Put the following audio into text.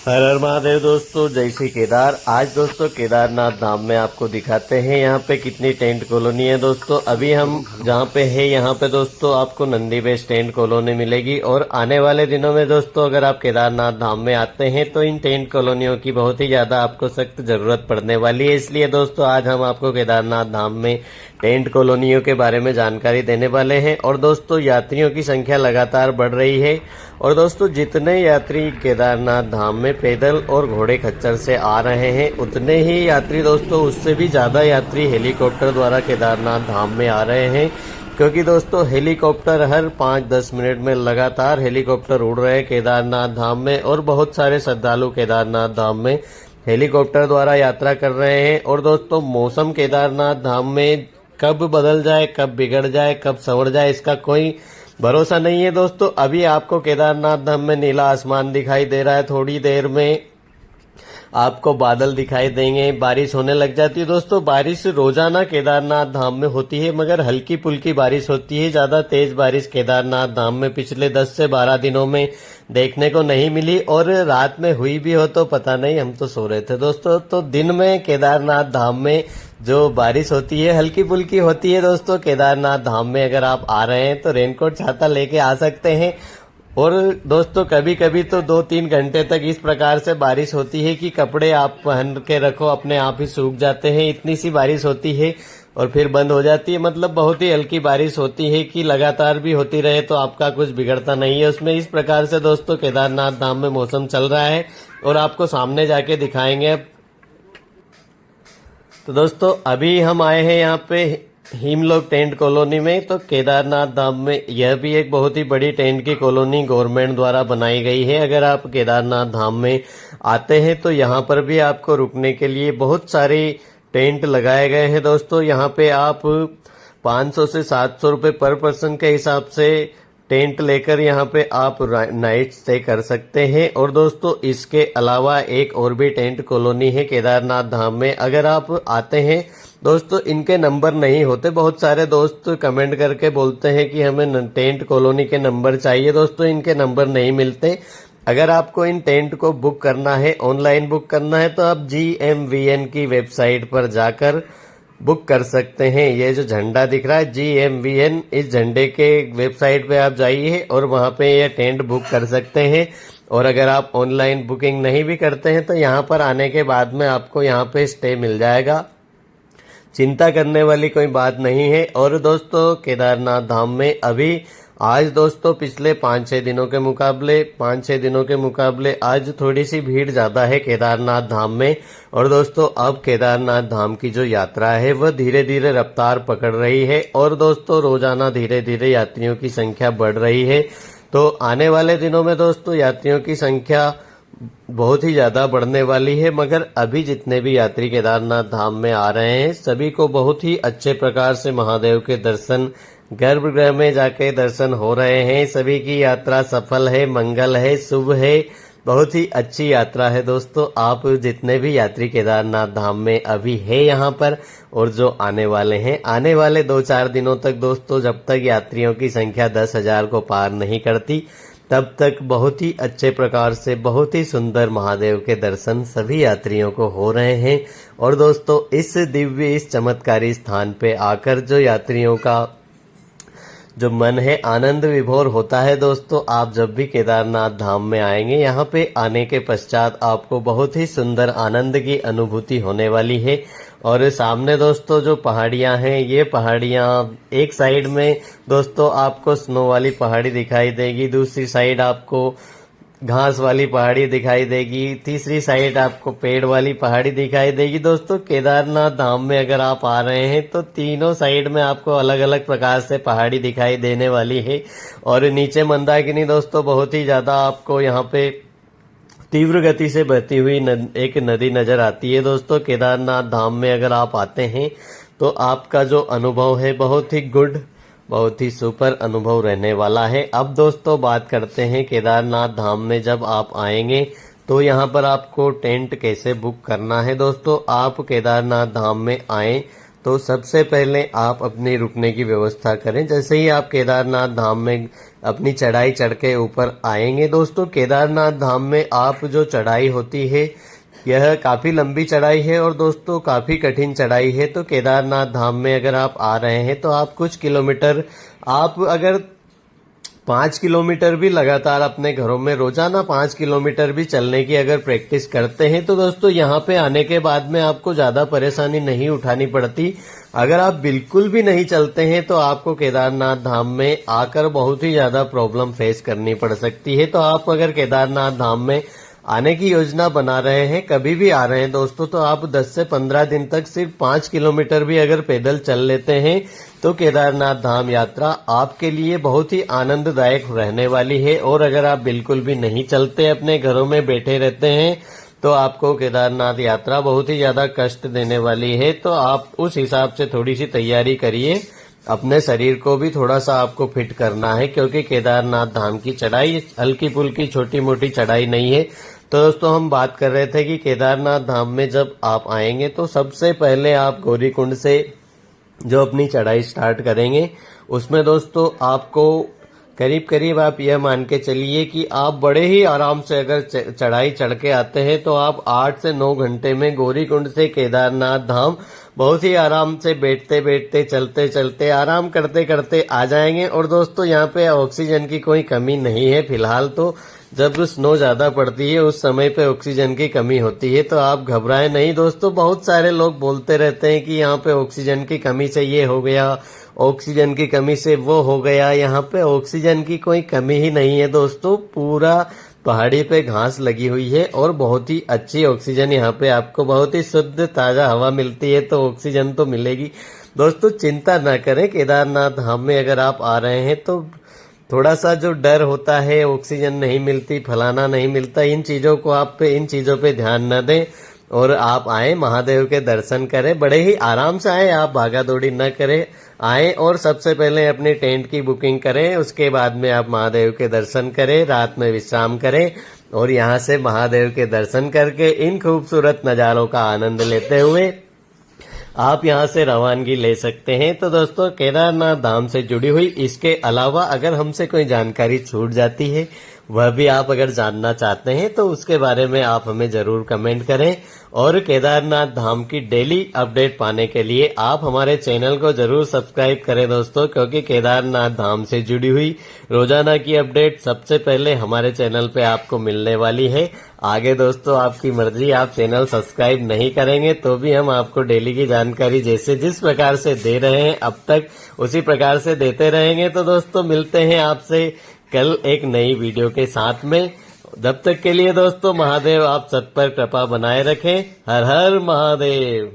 हर हर महादेव दोस्तों, जय श्री केदार। आज दोस्तों केदारनाथ धाम में आपको दिखाते हैं यहाँ पे कितनी टेंट कॉलोनी है। दोस्तों अभी हम जहाँ पे है यहाँ पे दोस्तों आपको नंदी बेस टेंट कॉलोनी मिलेगी। और आने वाले दिनों में दोस्तों अगर आप केदारनाथ धाम में आते हैं तो इन टेंट कॉलोनियों की बहुत ही ज्यादा आपको सख्त जरूरत पड़ने वाली है। इसलिए दोस्तों आज हम आपको केदारनाथ धाम में टेंट कॉलोनियों के बारे में जानकारी देने वाले हैं। और दोस्तों यात्रियों की संख्या लगातार बढ़ रही है। और दोस्तों जितने यात्री केदारनाथ धाम में पैदल और घोड़े खच्चर से आ रहे हैं उतने ही यात्री दोस्तों उससे भी ज्यादा यात्री हेलीकॉप्टर द्वारा केदारनाथ धाम में आ रहे हैं। क्योंकि दोस्तों हेलीकॉप्टर हर 5-10 मिनट में लगातार हेलीकॉप्टर उड़ रहे हैं केदारनाथ धाम में। और बहुत सारे श्रद्धालु केदारनाथ धाम में हेलीकॉप्टर द्वारा यात्रा कर रहे हैं। और दोस्तों मौसम केदारनाथ धाम में कब बदल जाए, कब बिगड़ जाए, कब संवर जाए, इसका कोई भरोसा नहीं है। दोस्तों अभी आपको केदारनाथ धाम में नीला आसमान दिखाई दे रहा है, थोड़ी देर में आपको बादल दिखाई देंगे, बारिश होने लग जाती है। दोस्तों बारिश रोजाना केदारनाथ धाम में होती है, मगर हल्की फुल्की बारिश होती है। ज्यादा तेज बारिश केदारनाथ धाम में पिछले 10 से 12 दिनों में देखने को नहीं मिली। और रात में हुई भी हो तो पता नहीं, हम तो सो रहे थे दोस्तों। तो दिन में केदारनाथ धाम में जो बारिश होती है हल्की फुल्की होती है। दोस्तों केदारनाथ धाम में अगर आप आ रहे हैं तो रेनकोट छाता लेके आ सकते हैं। और दोस्तों कभी कभी तो 2-3 घंटे तक इस प्रकार से बारिश होती है कि कपड़े आप पहन के रखो अपने आप ही सूख जाते हैं, इतनी सी बारिश होती है। और फिर बंद हो जाती है। मतलब बहुत ही हल्की बारिश होती है कि लगातार भी होती रहे तो आपका कुछ बिगड़ता नहीं है उसमें। इस प्रकार से दोस्तों केदारनाथ धाम में मौसम चल रहा है और आपको सामने जाके दिखाएंगे। तो दोस्तों अभी हम आए हैं यहाँ पे हिमलोक टेंट कॉलोनी में। तो केदारनाथ धाम में यह भी एक बहुत ही बड़ी टेंट की कॉलोनी गवर्नमेंट द्वारा बनाई गई है। अगर आप केदारनाथ धाम में आते हैं तो यहाँ पर भी आपको रुकने के लिए बहुत सारी टेंट लगाए गए हैं। दोस्तों यहाँ पे आप 500 से 700 रुपए पर पर्सन के हिसाब से टेंट लेकर यहाँ पे आप नाइट स्टे कर सकते हैं। और दोस्तों इसके अलावा एक और भी टेंट कॉलोनी है केदारनाथ धाम में। अगर आप आते हैं दोस्तों इनके नंबर नहीं होते। बहुत सारे दोस्त कमेंट करके बोलते हैं कि हमें टेंट कॉलोनी के नंबर चाहिए। दोस्तों इनके नंबर नहीं मिलते। अगर आपको इन टेंट को बुक करना है, ऑनलाइन बुक करना है, तो आप GMVN की वेबसाइट पर जाकर बुक कर सकते हैं। ये जो झंडा दिख रहा है GMVN, इस झंडे के वेबसाइट पे आप जाइए और वहां पे ये टेंट बुक कर सकते हैं। और अगर आप ऑनलाइन बुकिंग नहीं भी करते हैं तो यहाँ पर आने के बाद में आपको यहाँ पे स्टे मिल जाएगा। चिंता करने वाली कोई बात नहीं है। और दोस्तों केदारनाथ धाम में अभी आज दोस्तों पिछले 5-6 दिनों के मुकाबले आज थोड़ी सी भीड़ ज्यादा है केदारनाथ धाम में। और दोस्तों अब केदारनाथ धाम की जो यात्रा है वह धीरे धीरे रफ्तार पकड़ रही है। और दोस्तों रोजाना धीरे धीरे यात्रियों की संख्या बढ़ रही है। तो आने वाले दिनों में दोस्तों यात्रियों की संख्या बहुत ही ज्यादा बढ़ने वाली है। मगर अभी जितने भी यात्री केदारनाथ धाम में आ रहे हैं सभी को बहुत ही अच्छे प्रकार से महादेव के दर्शन, गर्भगृह में जाके दर्शन हो रहे हैं। सभी की यात्रा सफल है, मंगल है, शुभ है, बहुत ही अच्छी यात्रा है। दोस्तों आप जितने भी यात्री केदारनाथ धाम में अभी है यहाँ पर और जो आने वाले हैं, आने वाले 2-4 दिनों तक दोस्तों जब तक यात्रियों की संख्या 10,000 को पार नहीं करती तब तक बहुत ही अच्छे प्रकार से बहुत ही सुंदर महादेव के दर्शन सभी यात्रियों को हो रहे हैं। और दोस्तों इस दिव्य, इस चमत्कारी स्थान पे आकर जो यात्रियों का जो मन है आनंद विभोर होता है। दोस्तों आप जब भी केदारनाथ धाम में आएंगे यहाँ पे आने के पश्चात आपको बहुत ही सुंदर आनंद की अनुभूति होने वाली है। और सामने दोस्तों जो पहाड़ियां हैं, ये पहाड़ियां एक साइड में दोस्तों आपको स्नो वाली पहाड़ी दिखाई देगी, दूसरी साइड आपको घास वाली पहाड़ी दिखाई देगी, तीसरी साइड आपको पेड़ वाली पहाड़ी दिखाई देगी। दोस्तों केदारनाथ धाम में अगर आप आ रहे हैं तो तीनों साइड में आपको अलग अलग प्रकार से पहाड़ी दिखाई देने वाली है। और नीचे मंदाकिनी दोस्तों बहुत ही ज्यादा आपको यहाँ पे तीव्र गति से बहती हुई एक नदी नजर आती है। दोस्तों केदारनाथ धाम में अगर आप आते हैं तो आपका जो अनुभव है बहुत ही गुड, बहुत ही सुपर अनुभव रहने वाला है। अब दोस्तों बात करते हैं केदारनाथ धाम में जब आप आएंगे तो यहाँ पर आपको टेंट कैसे बुक करना है। दोस्तों आप केदारनाथ धाम में आए तो सबसे पहले आप अपनी रुकने की व्यवस्था करें। जैसे ही आप केदारनाथ धाम में अपनी चढ़ाई चढ़ के ऊपर आएंगे दोस्तों, केदारनाथ धाम में आप जो चढ़ाई होती है यह काफी लंबी चढ़ाई है और दोस्तों काफी कठिन चढ़ाई है। तो केदारनाथ धाम में अगर आप आ रहे हैं तो आप कुछ किलोमीटर, आप अगर 5 किलोमीटर भी लगातार अपने घरों में रोजाना 5 किलोमीटर भी चलने की अगर प्रैक्टिस करते हैं तो दोस्तों यहाँ पे आने के बाद में आपको ज्यादा परेशानी नहीं उठानी पड़ती। अगर आप बिल्कुल भी नहीं चलते हैं तो आपको केदारनाथ धाम में आकर बहुत ही ज्यादा प्रॉब्लम फेस करनी पड़ सकती है। तो आप अगर केदारनाथ धाम में आने की योजना बना रहे हैं, कभी भी आ रहे हैं दोस्तों, तो आप 10 से 15 दिन तक सिर्फ 5 किलोमीटर भी अगर पैदल चल लेते हैं तो केदारनाथ धाम यात्रा आपके लिए बहुत ही आनंददायक रहने वाली है। और अगर आप बिल्कुल भी नहीं चलते, अपने घरों में बैठे रहते हैं, तो आपको केदारनाथ यात्रा बहुत ही ज्यादा कष्ट देने वाली है। तो आप उस हिसाब से थोड़ी सी तैयारी करिए, अपने शरीर को भी थोड़ा सा आपको फिट करना है, क्योंकि केदारनाथ धाम की चढ़ाई हल्की फुल्की छोटी मोटी चढ़ाई नहीं है। तो दोस्तों हम बात कर रहे थे कि केदारनाथ धाम में जब आप आएंगे तो सबसे पहले आप गौरीकुंड से जो अपनी चढ़ाई स्टार्ट करेंगे, उसमें दोस्तों आपको करीब करीब आप यह मान के चलिए कि आप बड़े ही आराम से अगर चढ़ाई चढ़ के आते हैं तो आप 8 से 9 घंटे में गौरीकुंड से केदारनाथ धाम बहुत ही आराम से बैठते बैठते चलते चलते आराम करते करते आ जाएंगे। और दोस्तों यहाँ पे ऑक्सीजन की कोई कमी नहीं है फिलहाल। तो जब स्नो ज्यादा पड़ती है उस समय पे ऑक्सीजन की कमी होती है, तो आप घबराएं नहीं दोस्तों। बहुत सारे लोग बोलते रहते हैं कि यहाँ पे ऑक्सीजन की कमी से ये हो गया, ऑक्सीजन की कमी से वो हो गया। यहाँ पे ऑक्सीजन की कोई कमी ही नहीं है दोस्तों। पूरा पहाड़ी पे घास लगी हुई है और बहुत ही अच्छी ऑक्सीजन यहाँ पे आपको बहुत ही शुद्ध ताजा हवा मिलती है, तो ऑक्सीजन तो मिलेगी दोस्तों। चिंता ना करें, केदारनाथ धाम में अगर आप आ रहे हैं तो थोड़ा सा जो डर होता है ऑक्सीजन नहीं मिलती, फलाना नहीं मिलता, इन चीजों पे ध्यान न दें और आप आए, महादेव के दर्शन करें। बड़े ही आराम से आए, आप भागा दौड़ी न करें, आए और सबसे पहले अपने टेंट की बुकिंग करें। उसके बाद में आप महादेव के दर्शन करें, रात में विश्राम करें और यहाँ से महादेव के दर्शन करके इन खूबसूरत नजारों का आनंद लेते हुए आप यहाँ से रवानगी ले सकते हैं। तो दोस्तों केदारनाथ धाम से जुड़ी हुई इसके अलावा अगर हमसे कोई जानकारी छूट जाती है, वह भी आप अगर जानना चाहते हैं तो उसके बारे में आप हमें जरूर कमेंट करें। और केदारनाथ धाम की डेली अपडेट पाने के लिए आप हमारे चैनल को जरूर सब्सक्राइब करें दोस्तों, क्योंकि केदारनाथ धाम से जुड़ी हुई रोजाना की अपडेट सबसे पहले हमारे चैनल पे आपको मिलने वाली है। आगे दोस्तों आपकी मर्जी, आप चैनल सब्सक्राइब नहीं करेंगे तो भी हम आपको डेली की जानकारी जैसे जिस प्रकार से दे रहे हैं अब तक उसी प्रकार से देते रहेंगे। तो दोस्तों मिलते हैं आपसे कल एक नई वीडियो के साथ में। जब तक के लिए दोस्तों महादेव आप सब पर कृपा बनाए रखें। हर हर महादेव।